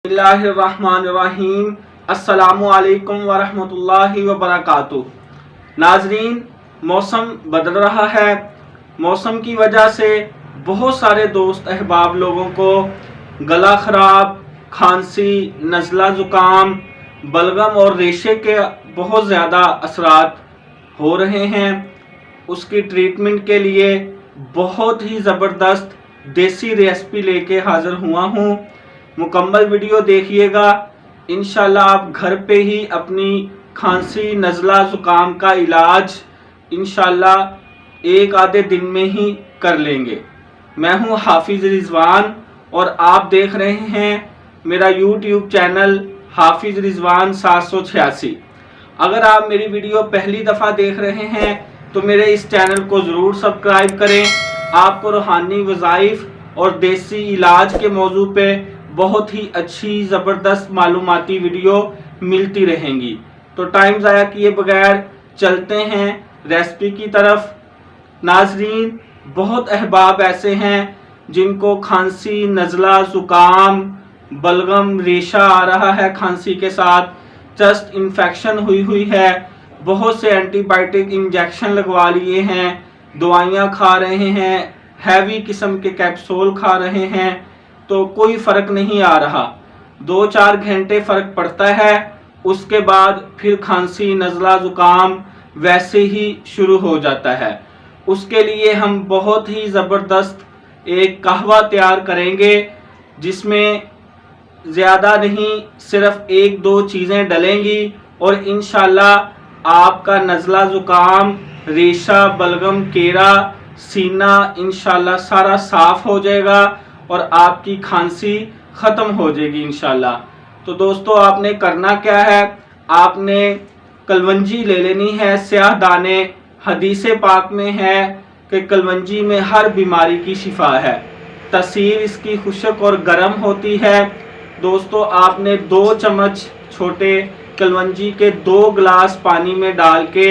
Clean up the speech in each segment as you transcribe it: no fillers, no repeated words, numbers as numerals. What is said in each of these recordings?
बिस्मिल्लाहिर्रहमानिर्रहीम। अस्सलामु अलैकुम वरहमतुल्लाहि वबरकातुह। नाजरीन, मौसम बदल रहा है। मौसम की वजह से बहुत सारे दोस्त अहबाब लोगों को गला ख़राब, खांसी, नज़ला ज़ुकाम, बलगम और रेशे के बहुत ज़्यादा असरात हो रहे हैं। उसकी ट्रीटमेंट के लिए बहुत ही ज़बरदस्त देसी रेसिपी लेके हाज़िर हुआ हूँ। मुकम्मल वीडियो देखिएगा। इंशाल्लाह आप घर पे ही अपनी खांसी, नज़ला ज़ुकाम का इलाज इंशाल्लाह एक आधे दिन में ही कर लेंगे। मैं हूं हाफिज़ रिजवान और आप देख रहे हैं मेरा यूट्यूब चैनल हाफिज़ रिजवान 786। अगर आप मेरी वीडियो पहली दफ़ा देख रहे हैं तो मेरे इस चैनल को ज़रूर सब्सक्राइब करें। आपको रूहानी वज़ाइफ और देसी इलाज के मौजू पे बहुत ही अच्छी ज़बरदस्त मालूमाती वीडियो मिलती रहेंगी। तो टाइम ज़ाया किए बगैर चलते हैं रेसिपी की तरफ। नाजरीन, बहुत अहबाब ऐसे हैं जिनको खांसी, नज़ला ज़ुकाम, बलगम, रेशा आ रहा है, खांसी के साथ चेस्ट इन्फेक्शन हुई है, बहुत से एंटीबायोटिक इंजेक्शन लगवा लिए हैं, दवाइयाँ खा रहे हैं, हैवी किस्म के कैप्सूल खा रहे हैं, तो कोई फ़र्क नहीं आ रहा। 2-4 घंटे फ़र्क पड़ता है, उसके बाद फिर खांसी, नज़ला ज़ुकाम वैसे ही शुरू हो जाता है। उसके लिए हम बहुत ही ज़बरदस्त एक कहवा तैयार करेंगे जिसमें ज़्यादा नहीं, सिर्फ 1-2 चीज़ें डलेंगी और इंशाल्लाह आपका नज़ला ज़ुकाम, रेशा, बलगम, केरा, सीना इंशाल्लाह सारा साफ़ हो जाएगा और आपकी खांसी ख़त्म हो जाएगी इंशाल्लाह। तो दोस्तों, आपने करना क्या है, आपने कलवंजी ले लेनी है, स्याह दाने। हदीस पाक में है कि कलवंजी में हर बीमारी की शिफा है। तसीर इसकी खुश्क और गर्म होती है। दोस्तों, आपने 2 चम्मच छोटे कलवंजी के 2 गिलास पानी में डाल के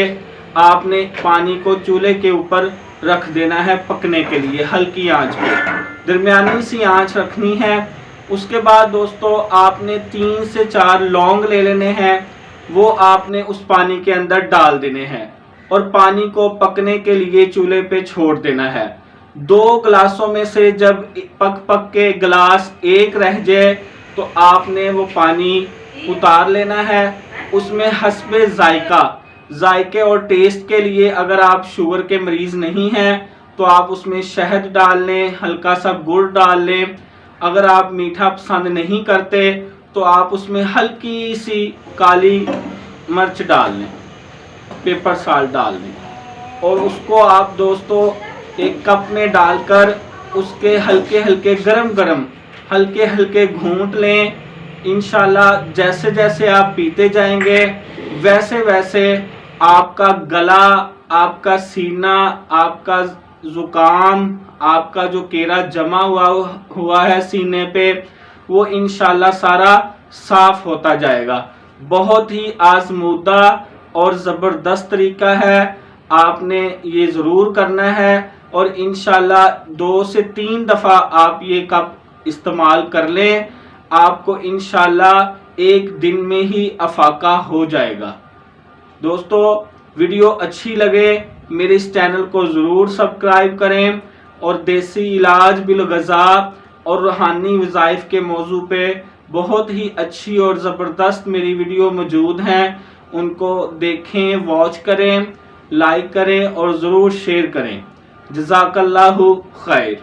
आपने पानी को चूल्हे के ऊपर रख देना है पकने के लिए। हल्की आंच पे, दरमियानी सी आंच रखनी है। उसके बाद दोस्तों, आपने 3 से 4 लौंग ले लेने हैं, वो आपने उस पानी के अंदर डाल देने हैं और पानी को पकने के लिए चूल्हे पे छोड़ देना है। 2 गिलासों में से जब पक के गिलास 1 रह जाए तो आपने वो पानी उतार लेना है। उसमें हस्बे जायके और टेस्ट के लिए अगर आप शुगर के मरीज़ नहीं हैं तो आप उसमें शहद डाल लें, हल्का सा गुड़ डाल लें। अगर आप मीठा पसंद नहीं करते तो आप उसमें हल्की सी काली मिर्च डाल लें, पेपर साल्ट डाल लें और उसको आप दोस्तों एक कप में डालकर उसके हल्के हल्के गरम हल्के घूंट लें। इंशाल्लाह जैसे जैसे आप पीते जाएंगे वैसे वैसे आपका गला, आपका सीना, आपका ज़ुकाम, आपका जो केरा जमा हुआ है सीने पे, वो इंशाल्लाह सारा साफ़ होता जाएगा। बहुत ही आज़मूदा और ज़बरदस्त तरीका है, आपने ये ज़रूर करना है और इंशाल्लाह 2 से 3 दफ़ा आप ये कप इस्तेमाल कर लें, आपको इंशाल्लाह 1 दिन में ही अफाका हो जाएगा। दोस्तों, वीडियो अच्छी लगे मेरे इस चैनल को ज़रूर सब्सक्राइब करें और देसी इलाज बिलग़ज़ा और रूहानी वज़ाइफ के मौजू पे बहुत ही अच्छी और ज़बरदस्त मेरी वीडियो मौजूद हैं। उनको देखें, वॉच करें, लाइक करें और ज़रूर शेयर करें। जज़ाकल्लाहु खैर।